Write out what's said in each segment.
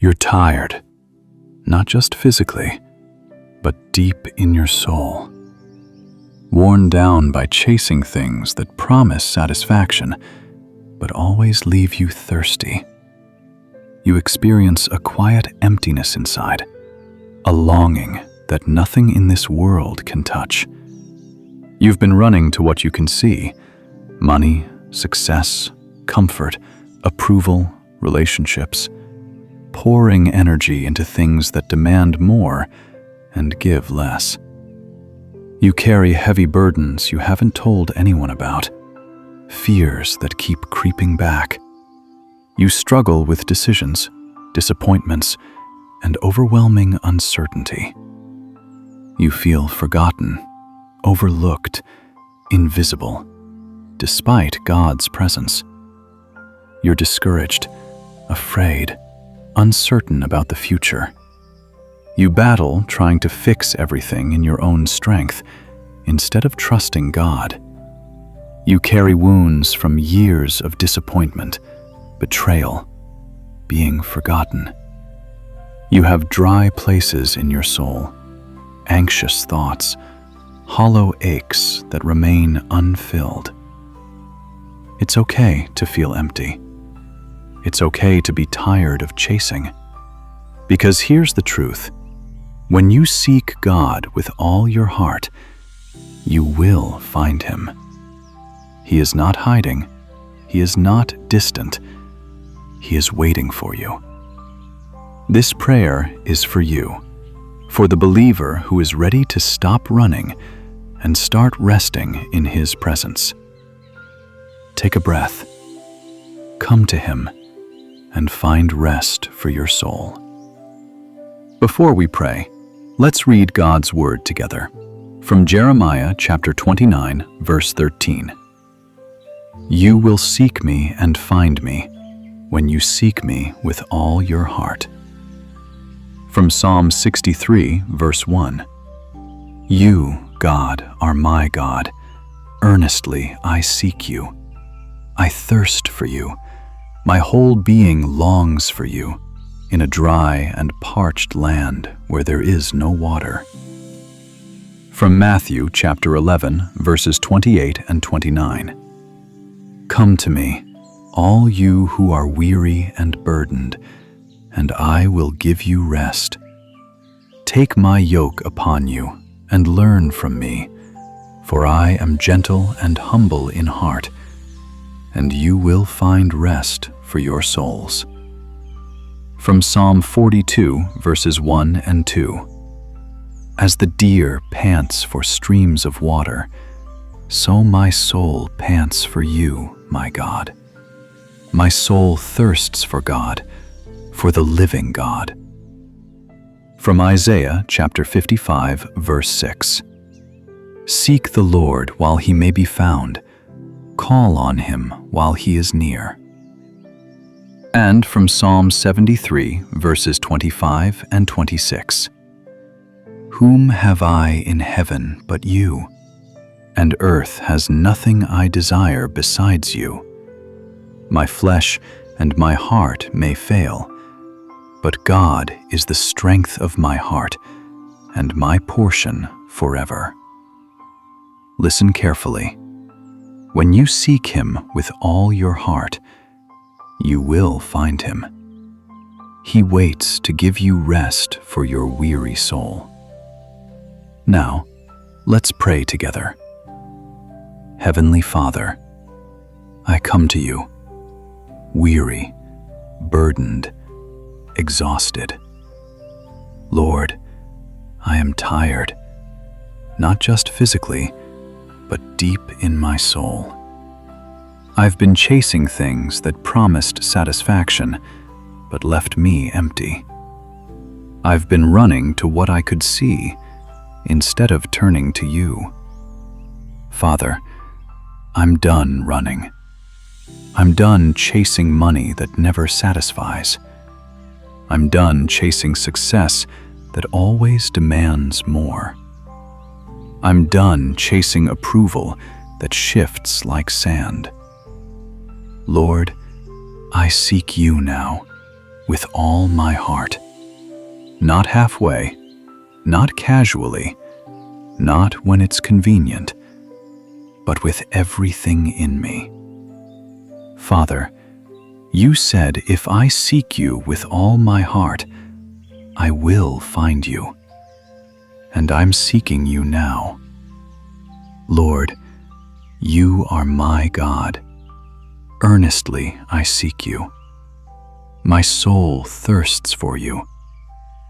You're tired, not just physically, but deep in your soul. Worn down by chasing things that promise satisfaction, but always leave you thirsty. You experience a quiet emptiness inside, a longing that nothing in this world can touch. You've been running to what you can see: money, success, comfort, approval, relationships, pouring energy into things that demand more and give less. You carry heavy burdens you haven't told anyone about, fears that keep creeping back. You struggle with decisions, disappointments, and overwhelming uncertainty. You feel forgotten, overlooked, invisible, despite God's presence. You're discouraged, afraid, uncertain about the future. You battle trying to fix everything in your own strength instead of trusting God. You carry wounds from years of disappointment, betrayal, being forgotten. You have dry places in your soul, anxious thoughts, hollow aches that remain unfilled. It's okay to feel empty. It's okay to be tired of chasing. Because here's the truth: when you seek God with all your heart, you will find Him. He is not hiding. He is not distant. He is waiting for you. This prayer is for you, for the believer who is ready to stop running and start resting in His presence. Take a breath. Come to Him and find rest for your soul. Before we pray, let's read God's Word together. From Jeremiah chapter 29, verse 13. You will seek me and find me when you seek me with all your heart. From Psalm 63, verse 1. You, God, are my God. Earnestly I seek you. I thirst for you. My whole being longs for you, in a dry and parched land where there is no water. From Matthew chapter 11, verses 28 and 29. Come to me, all you who are weary and burdened, and I will give you rest. Take my yoke upon you and learn from me, for I am gentle and humble in heart, and you will find rest for your souls. From Psalm 42, verses 1 and 2. As the deer pants for streams of water, so my soul pants for you, my God. My soul thirsts for God, for the living God. From Isaiah chapter 55, verse 6. Seek the Lord while He may be found. Call on Him while He is near. And from Psalm 73, verses 25 and 26. Whom have I in heaven but you? And earth has nothing I desire besides you. My flesh and my heart may fail, but God is the strength of my heart and my portion forever. Listen carefully. When you seek Him with all your heart, you will find Him. He waits to give you rest for your weary soul. Now, let's pray together. Heavenly Father, I come to you, weary, burdened, exhausted. Lord, I am tired, not just physically, but deep in my soul. I've been chasing things that promised satisfaction, but left me empty. I've been running to what I could see, instead of turning to you. Father, I'm done running. I'm done chasing money that never satisfies. I'm done chasing success that always demands more. I'm done chasing approval that shifts like sand. Lord, I seek you now. with all my heart. Not halfway, not casually, not when it's convenient, but with everything in me. Father, you said if I seek you with all my heart, I will find you. And I'm seeking you now. Lord, you are my God. Earnestly I seek you. My soul thirsts for you.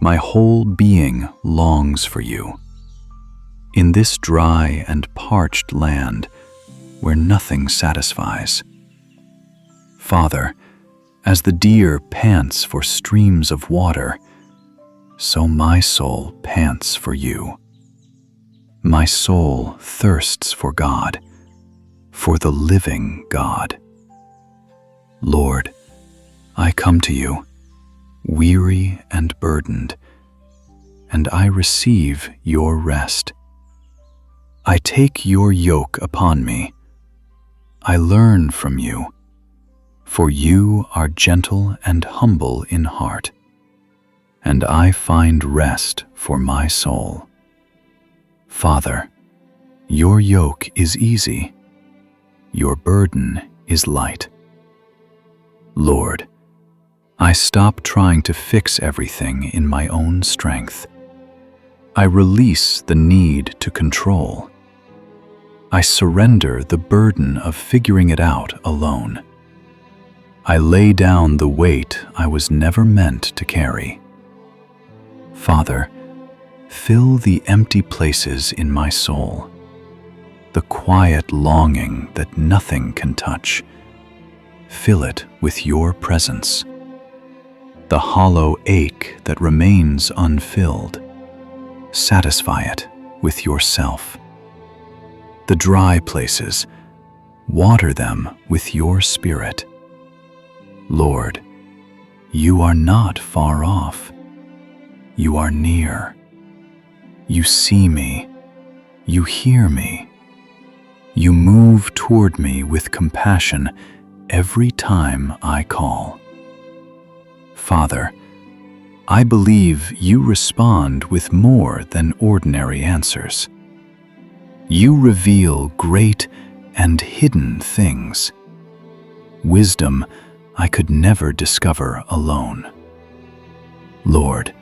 My whole being longs for you. In this dry and parched land where nothing satisfies. Father, as the deer pants for streams of water, so my soul pants for you. My soul thirsts for God, for the living God. Lord, I come to you, weary and burdened, and I receive your rest. I take your yoke upon me. I learn from you, for you are gentle and humble in heart, and I find rest for my soul. Father, your yoke is easy, your burden is light. Lord, I stop trying to fix everything in my own strength. I release the need to control. I surrender the burden of figuring it out alone. I lay down the weight I was never meant to carry. Father, fill the empty places in my soul, the quiet longing that nothing can touch. Fill it with your presence. The hollow ache that remains unfilled, satisfy it with yourself. The dry places, water them with your Spirit. Lord, you are not far off. You are near. You see me. You hear me. You move toward me with compassion every time I call. Father, I believe you respond with more than ordinary answers. You reveal great and hidden things, wisdom I could never discover alone. Lord,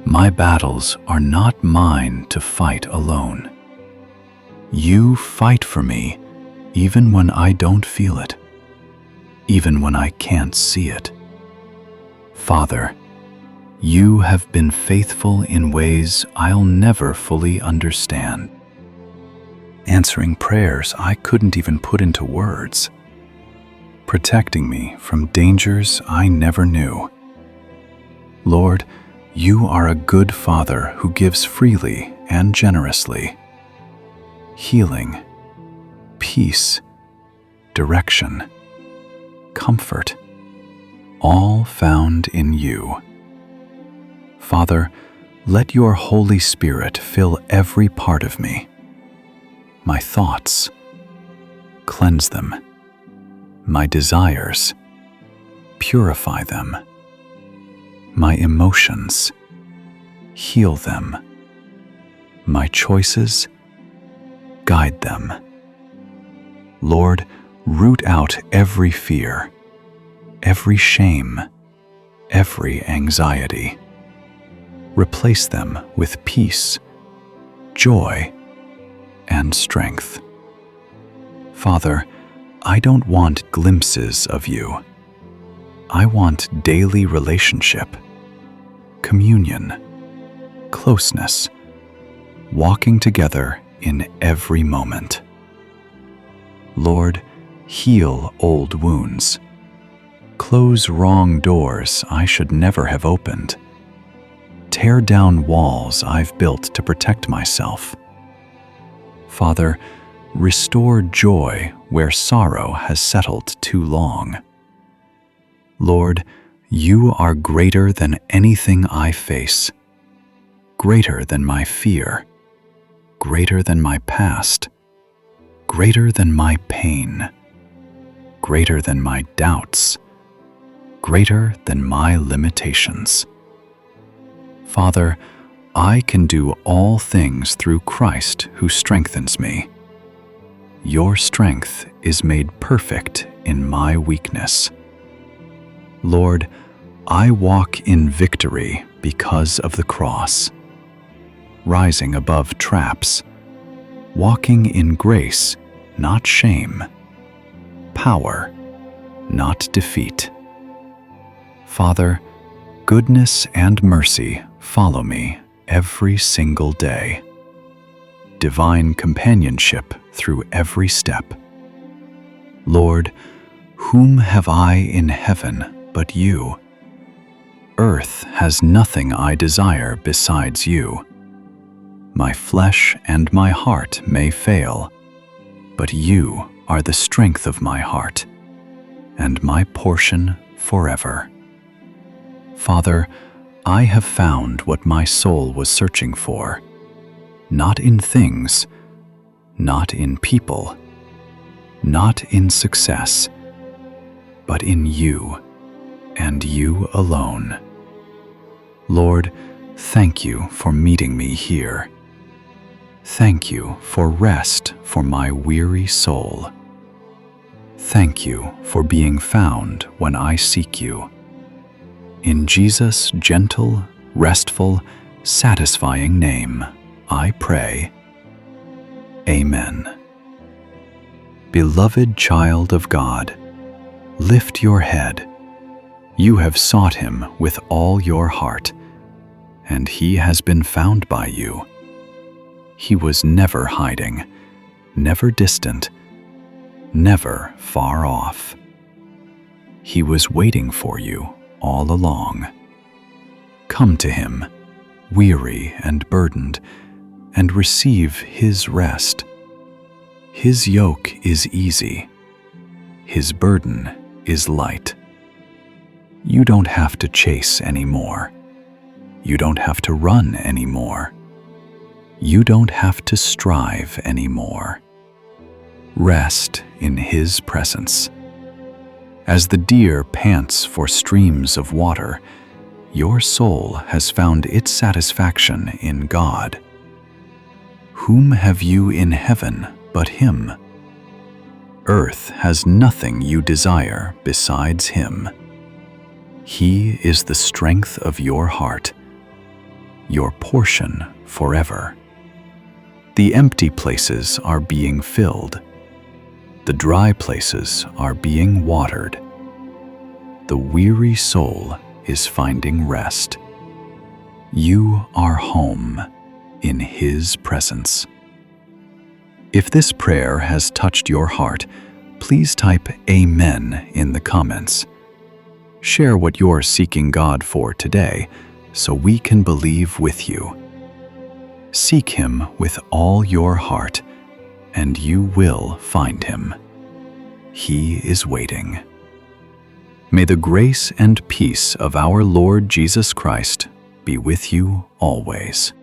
my battles are not mine to fight alone. You fight for me even when I don't feel it, even when I can't see it. Father, you have been faithful in ways I'll never fully understand, answering prayers I couldn't even put into words, protecting me from dangers I never knew. Lord, you are a good Father who gives freely and generously. Healing, peace, direction, comfort, all found in you. Father, let your Holy Spirit fill every part of me. My thoughts, cleanse them. My desires, purify them. My emotions, heal them. My choices, guide them. Lord, root out every fear, every shame, every anxiety. Replace them with peace, joy, and strength. Father, I don't want glimpses of you. I want daily relationship, communion, closeness, walking together in every moment. Lord, heal old wounds. Close wrong doors I should never have opened. Tear down walls I've built to protect myself. Father, restore joy where sorrow has settled too long. Lord, you are greater than anything I face, greater than my fear, greater than my past, greater than my pain, greater than my doubts, greater than my limitations. Father, I can do all things through Christ who strengthens me. Your strength is made perfect in my weakness. Lord, I walk in victory because of the cross, rising above traps, walking in grace, not shame, power, not defeat. Father, goodness and mercy follow me every single day. Divine companionship through every step. Lord, whom have I in heaven but you? Earth has nothing I desire besides you. My flesh and my heart may fail, but you are the strength of my heart and my portion forever. Father, I have found what my soul was searching for, not in things, not in people, not in success, but in you and you alone. Lord, thank you for meeting me here. Thank you for rest for my weary soul. Thank you for being found when I seek you. In Jesus' gentle, restful, satisfying name, I pray. Amen. Beloved child of God, lift your head. You have sought him with all your heart, and he has been found by you. He was never hiding, never distant, never far off. He was waiting for you all along. Come to him, weary and burdened, and receive his rest. His yoke is easy. His burden is light. You don't have to chase anymore. You don't have to run anymore. You don't have to strive anymore. Rest in his presence. As the deer pants for streams of water, your soul has found its satisfaction in God. Whom have you in heaven but him? Earth has nothing you desire besides him. He is the strength of your heart, your portion forever. The empty places are being filled. The dry places are being watered. The weary soul is finding rest. You are home in his presence. If this prayer has touched your heart, please type Amen in the comments. Share what you're seeking God for today so we can believe with you. Seek him with all your heart, and you will find him. He is waiting. May the grace and peace of our Lord Jesus Christ be with you always.